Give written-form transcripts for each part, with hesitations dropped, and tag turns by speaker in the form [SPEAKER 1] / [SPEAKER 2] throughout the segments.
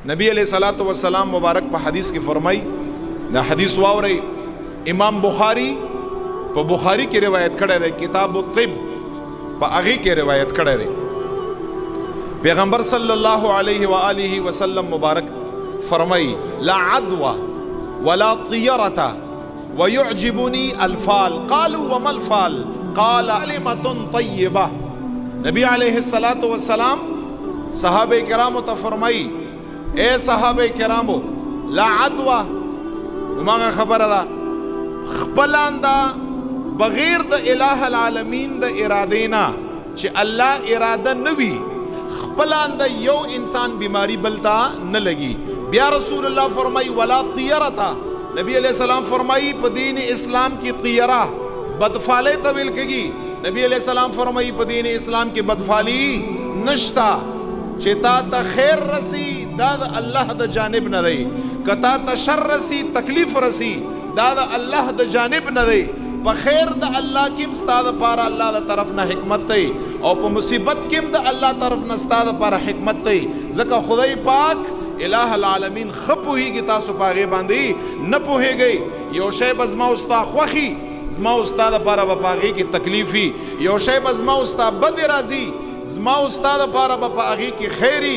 [SPEAKER 1] نبی علیہ الصلوۃ والسلام مبارک په حدیث کې فرمای، دا حدیث واوري امام بخاری په بخاری کې روایت کړی دی، کتاب الطب په هغه کې روایت کړی دی. پیغمبر صلی الله علیه و آله وسلم مبارک فرمای لا عدوى ولا طيرة ويعجبني الفال. قالوا وما الفال؟ قال كلمة طيبة. نبی علیہ الصلوۃ والسلام صحابہ کرامو ته فرمای اے صحابہ کرامو لا عدوى وماغه خبره ده خپلاندا بغیر د الہ العالمین د ارادینا چې الله اراده نوي خپلاندا یو انسان بیماری بلتا نه لګي. بیا رسول الله فرمای ولا طیرتا، نبی علیہ السلام فرمای په دین اسلام کی طیرہ بدفالی طویل کگی. نبی علیہ السلام فرمای په دین اسلام کی بدفالی نشتا، چې تا ته خیر رسی دا د الله د جانب نه دی، کتا ته شر رسی تکلیف رسی دا د الله د جانب نه دی. په خیر د الله کیم ستا د پاره الله د طرف نه حکمت دی، او په مصیبت کیم د الله طرف نه ستا د پاره حکمت دی. ځکه خدای پاک الہ العالمین خپوهیږي، تاسو پاغه باندې نه پوهیږئ. یو شی به زما استا خوخي، زما استا د پاره به پاغه کې تکلیفي، یو شی به زما استا بد راځي، زما استا د پاره به پاغه کې خیری.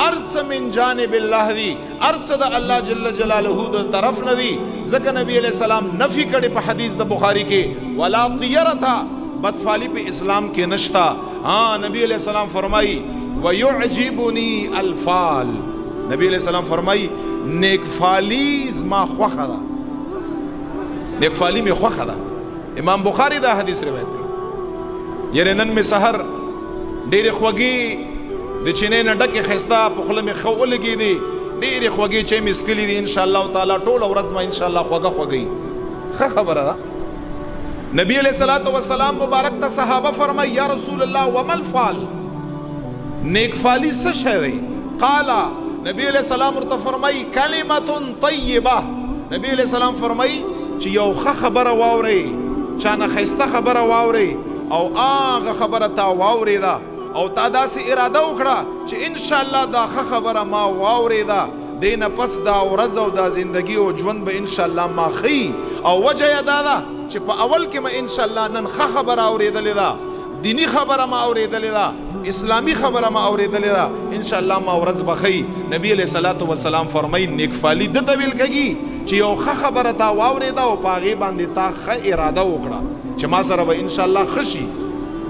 [SPEAKER 1] ارث من جانب الله دی، ارث د الله جل جلاله د طرف نه دی. ځکه نبی علیہ السلام نفی کړي په حدیث د بخاری کې ولا طیرتا، بدفالی په اسلام کې نشتا. ہاں نبی علیہ السلام فرمائی ویعجبنی الفال، نبی علیہ السلام فرمائی نیک فالی زما خوخه ده، نیک فالی می خوخه ده. امام بخاری دا حدیث روایت کړي. یعنی نن می سحر ډېرې خوږې د چینې نه ډکې ښایسته په خوله مې ښه ولګې دي، ډېرې خوږې چې مې څښلي دي انشاءالله تعالی ټوله ورځ به انشاءالله خوږه خوږئ. ښه خبره ده. نبی علیہ الصلوۃ والسلام مبارک ته صحابه فرمای یا رسول الله وما الفال؟ نیک فالی څه شی دی؟ قالا، نبی علیہ السلام ورته فرمای کلمة طیبه. نبی علیہ السلام فرمای چې یو ښه خبره واورئ، چانه ښایسته خبره واورئ، او هغه خبره تا واورېده او تا داسې اراده وکړه چې انشاءالله دا ښه خبره ما واورېده، دې نه پس دا ورځ او دا زندگی او ژوند به انشاءالله ما ښیي. او وجه یې دا ده چې په اول کې ما انشاءالله نن ښه خبره اورېدلې ده، دینی خبره ما اورېدلې ده، اسلامی خبره ما اورېدلې ده، انشاءالله ما ورځ به ښیي. نبی علیہ الصلوۃ والسلام فرمایي نیک فالي دته ویل کېږي چې یو ښه خبره تا واورېده او په هغې باندې تا ښه اراده وکړه چې ما سره به انشاءالله ښه شي.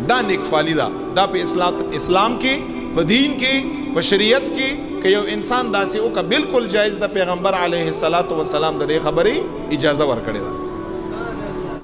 [SPEAKER 1] دا نیک فالی دا په اسلام کې، په دین کې، په شریعت کې که یو انسان داسې وکړه بالکل جایز د پیغمبر علیه الصلاۃ والسلام د دې خبرې اجازه ورکړې ده.